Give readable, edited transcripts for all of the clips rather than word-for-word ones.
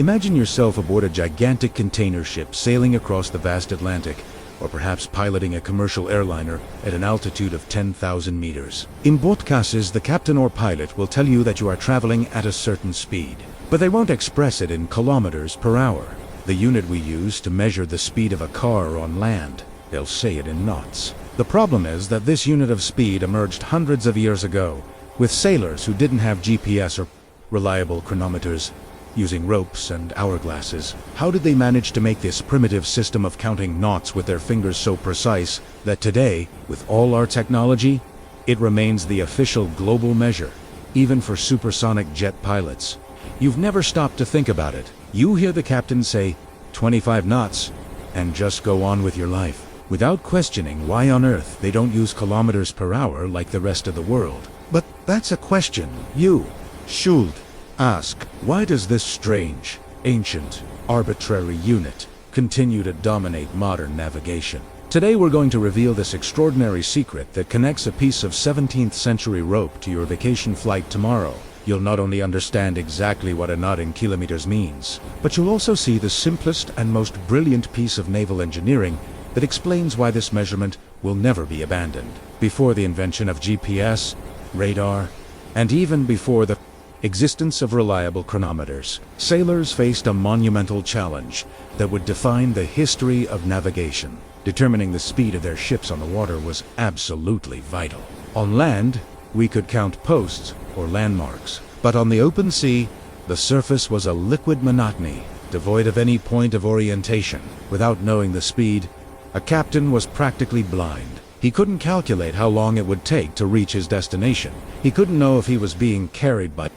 Imagine yourself aboard a gigantic container ship sailing across the vast Atlantic, or perhaps piloting a commercial airliner at an altitude of 10,000 meters. In both cases, the captain or pilot will tell you that you are traveling at a certain speed, but they won't express it in kilometers per hour, the unit we use to measure the speed of a car on land. They'll say it in knots. The problem is that this unit of speed emerged hundreds of years ago, with sailors who didn't have GPS or reliable chronometers, using ropes and hourglasses. How did they manage to make this primitive system of counting knots with their fingers so precise that today, with all our technology, it remains the official global measure, even for supersonic jet pilots? You've never stopped to think about it. You hear the captain say, 25 knots, and just go on with your life, without questioning why on earth they don't use kilometers per hour like the rest of the world. But that's a question you should ask. Why does this strange, ancient, arbitrary unit continue to dominate modern navigation? Today we're going to reveal this extraordinary secret that connects a piece of 17th century rope to your vacation flight tomorrow. You'll not only understand exactly what a knot in kilometers means, but you'll also see the simplest and most brilliant piece of naval engineering that explains why this measurement will never be abandoned. Before the invention of GPS, radar, and even before the existence of reliable chronometers, sailors faced a monumental challenge that would define the history of navigation. Determining the speed of their ships on the water was absolutely vital. On land, we could count posts or landmarks, but on the open sea, the surface was a liquid monotony, devoid of any point of orientation. Without knowing the speed, a captain was practically blind. He couldn't calculate how long it would take to reach his destination. He couldn't know if he was being carried by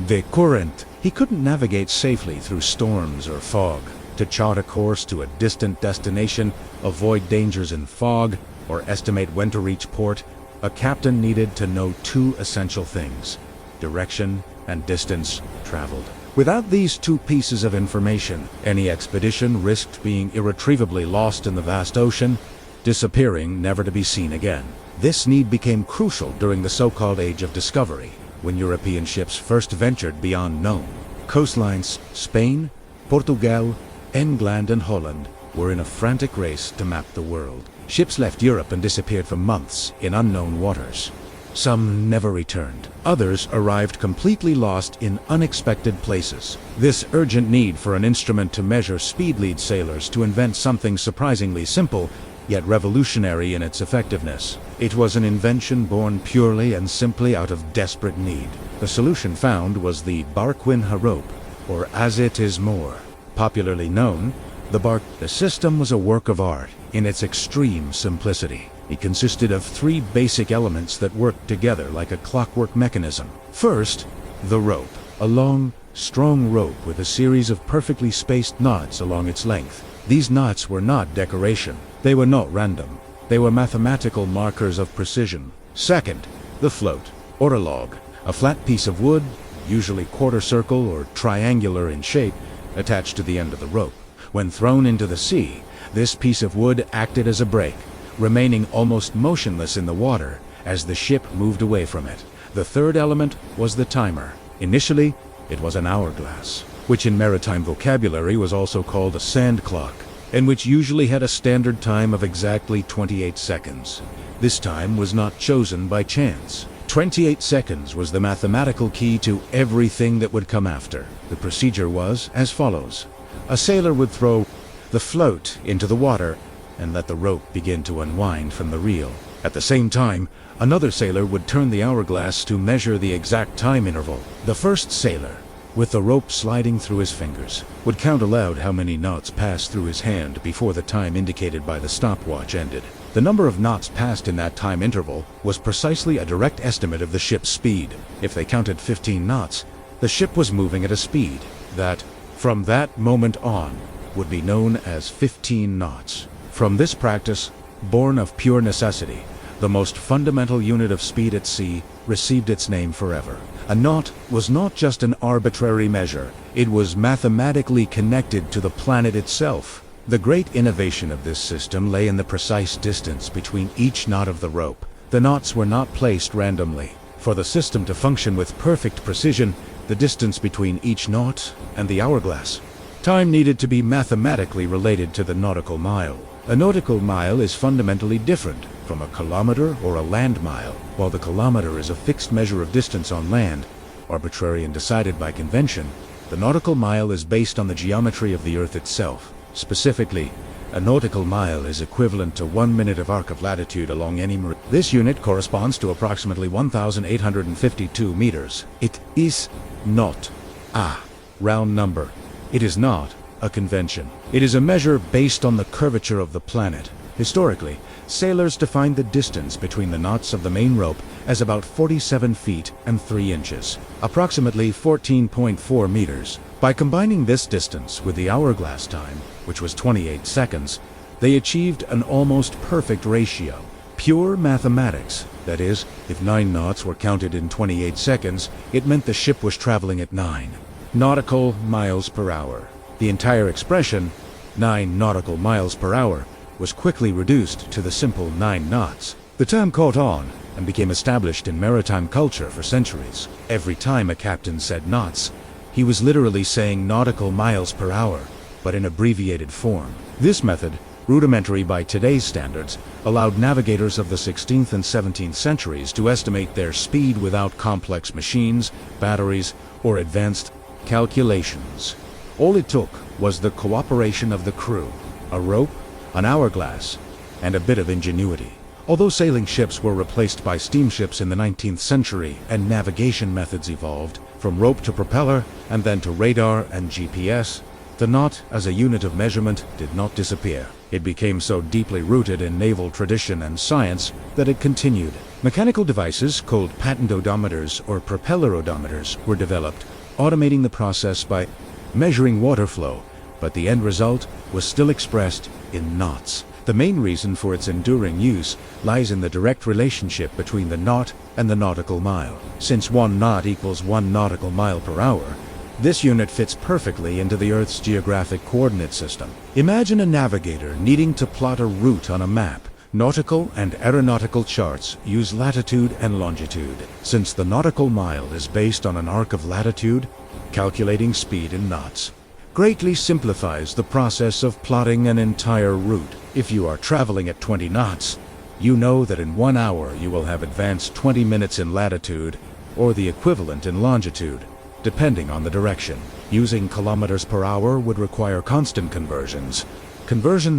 the current. He couldn't navigate safely through storms or fog. To chart a course to a distant destination, avoid dangers in fog, or estimate when to reach port, a captain needed to know two essential things: direction and distance traveled. Without these two pieces of information, any expedition risked being irretrievably lost in the vast ocean, disappearing never to be seen again. This need became crucial during the so-called Age of Discovery, when European ships first ventured beyond known coastlines. Spain, Portugal, England, and Holland were in a frantic race to map the world. Ships left Europe and disappeared for months in unknown waters. Some never returned. Others arrived completely lost in unexpected places. This urgent need for an instrument to measure speed led sailors to invent something surprisingly simple, yet revolutionary in its effectiveness. It was an invention born purely and simply out of desperate need. The solution found was the Barquin Harope, or as it is more popularly known, the bark. The system was a work of art in its extreme simplicity. It consisted of three basic elements that worked together like a clockwork mechanism. First, the rope, a long, strong rope with a series of perfectly spaced knots along its length. These knots were not decoration. They were not random. They were mathematical markers of precision. Second, the float, or a log, a flat piece of wood, usually quarter circle or triangular in shape, attached to the end of the rope. When thrown into the sea, this piece of wood acted as a brake, remaining almost motionless in the water as the ship moved away from it. The third element was the timer. Initially, it was an hourglass, which in maritime vocabulary was also called a sand clock, and which usually had a standard time of exactly 28 seconds. This time was not chosen by chance. 28 seconds was the mathematical key to everything that would come after. The procedure was as follows. A sailor would throw the float into the water and let the rope begin to unwind from the reel. At the same time, another sailor would turn the hourglass to measure the exact time interval. The first sailor, with the rope sliding through his fingers, would count aloud how many knots passed through his hand before the time indicated by the stopwatch ended. The number of knots passed in that time interval was precisely a direct estimate of the ship's speed. If they counted 15 knots, the ship was moving at a speed that, from that moment on, would be known as 15 knots. From this practice, born of pure necessity, the most fundamental unit of speed at sea received its name forever. A knot was not just an arbitrary measure, it was mathematically connected to the planet itself. The great innovation of this system lay in the precise distance between each knot of the rope. The knots were not placed randomly. For the system to function with perfect precision, the distance between each knot and the hourglass Time needed to be mathematically related to the nautical mile. A nautical mile is fundamentally different from a kilometer or a land mile. While the kilometer is a fixed measure of distance on land, arbitrary and decided by convention, the nautical mile is based on the geometry of the Earth itself. Specifically, a nautical mile is equivalent to 1 minute of arc of latitude along any meridian. This unit corresponds to approximately 1,852 meters. It is not a round number. It is not a convention. It is a measure based on the curvature of the planet. Historically, sailors defined the distance between the knots of the main rope as about 47 feet and 3 inches, approximately 14.4 meters. By combining this distance with the hourglass time, which was 28 seconds, they achieved an almost perfect ratio. Pure mathematics. That is, if 9 knots were counted in 28 seconds, it meant the ship was traveling at 9 nautical miles per hour. The entire expression, 9 nautical miles per hour, was quickly reduced to the simple 9 knots. The term caught on and became established in maritime culture for centuries. Every time a captain said knots, he was literally saying nautical miles per hour, but in abbreviated form. This method, rudimentary by today's standards, allowed navigators of the 16th and 17th centuries to estimate their speed without complex machines, batteries, or advanced calculations. All it took was the cooperation of the crew, a rope, an hourglass, and a bit of ingenuity. Although sailing ships were replaced by steamships in the 19th century and navigation methods evolved, from rope to propeller and then to radar and GPS, the knot as a unit of measurement did not disappear. It became so deeply rooted in naval tradition and science that it continued. Mechanical devices called patent odometers or propeller odometers were developed, automating the process by measuring water flow, but the end result was still expressed in knots. The main reason for its enduring use lies in the direct relationship between the knot and the nautical mile. Since 1 knot equals 1 nautical mile per hour, this unit fits perfectly into the Earth's geographic coordinate system. Imagine a navigator needing to plot a route on a map. Nautical and aeronautical charts use latitude and longitude. Since the nautical mile is based on an arc of latitude, calculating speed in knots greatly simplifies the process of plotting an entire route. If you are traveling at 20 knots, you know that in 1 hour you will have advanced 20 minutes in latitude, or the equivalent in longitude, depending on the direction. Using kilometers per hour would require constant conversions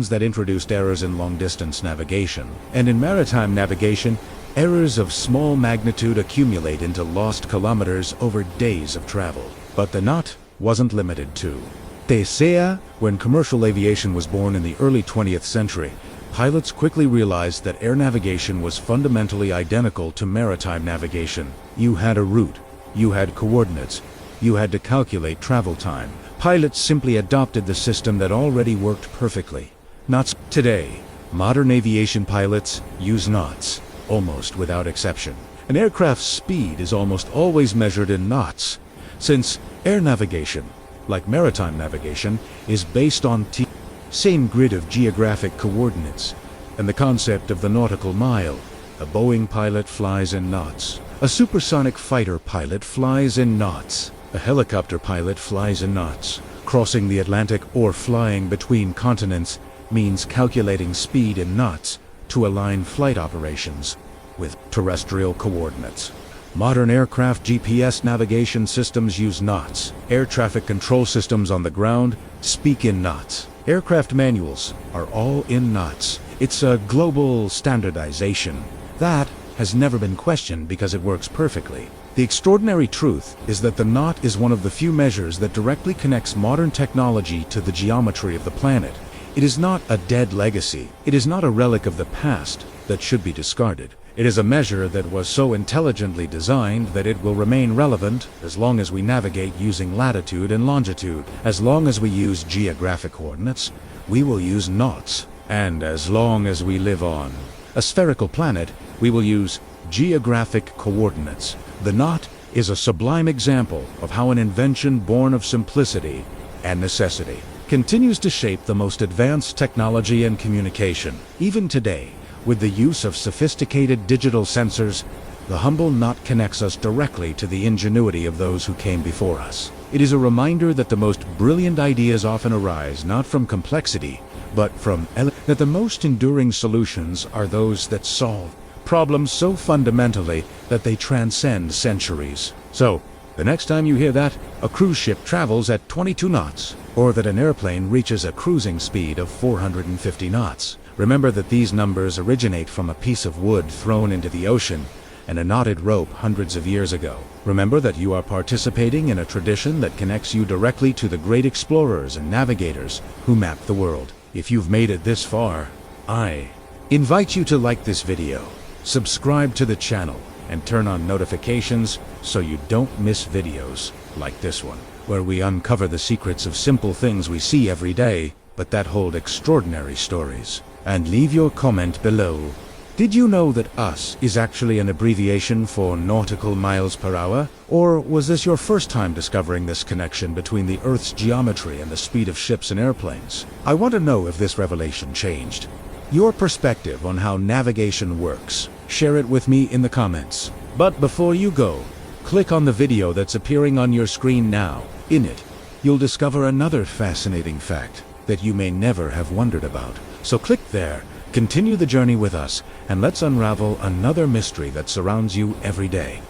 that introduced errors in long-distance navigation. And in maritime navigation, errors of small magnitude accumulate into lost kilometers over days of travel. But the knot wasn't limited to Tesea. When commercial aviation was born in the early 20th century, pilots quickly realized that air navigation was fundamentally identical to maritime navigation. You had a route, you had coordinates, you had to calculate travel time. Pilots simply adopted the system that already worked perfectly. Knots. Today, modern aviation pilots use knots, almost without exception. An aircraft's speed is almost always measured in knots, since air navigation, like maritime navigation, is based on the same grid of geographic coordinates, and the concept of the nautical mile. A Boeing pilot flies in knots. A supersonic fighter pilot flies in knots. A helicopter pilot flies in knots. Crossing the Atlantic or flying between continents means calculating speed in knots to align flight operations with terrestrial coordinates. Modern aircraft GPS navigation systems use knots. Air traffic control systems on the ground speak in knots. Aircraft manuals are all in knots. It's a global standardization that has never been questioned because it works perfectly. The extraordinary truth is that the knot is one of the few measures that directly connects modern technology to the geometry of the planet. It is not a dead legacy. It is not a relic of the past that should be discarded. It is a measure that was so intelligently designed that it will remain relevant as long as we navigate using latitude and longitude. As long as we use geographic coordinates, we will use knots. And as long as we live on a spherical planet, we will use geographic coordinates. The knot is a sublime example of how an invention born of simplicity and necessity continues to shape the most advanced technology and communication. Even today, with the use of sophisticated digital sensors, The humble knot connects us directly to the ingenuity of those who came before us. It is a reminder that the most brilliant ideas often arise not from complexity, but from that the most enduring solutions are those that solve problems so fundamentally that they transcend centuries. So, the next time you hear that a cruise ship travels at 22 knots, or that an airplane reaches a cruising speed of 450 knots, remember that these numbers originate from a piece of wood thrown into the ocean and a knotted rope hundreds of years ago. Remember that you are participating in a tradition that connects you directly to the great explorers and navigators who mapped the world. If you've made it this far, I invite you to like this video, subscribe to the channel, and turn on notifications so you don't miss videos like this one, where we uncover the secrets of simple things we see every day, but that hold extraordinary stories. And leave your comment below. Did you know that US is actually an abbreviation for nautical miles per hour? Or was this your first time discovering this connection between the Earth's geometry and the speed of ships and airplanes? I want to know if this revelation changed your perspective on how navigation works. Share it with me in the comments. But before you go, click on the video that's appearing on your screen now. In it, you'll discover another fascinating fact that you may never have wondered about. So click there, continue the journey with us, and let's unravel another mystery that surrounds you every day.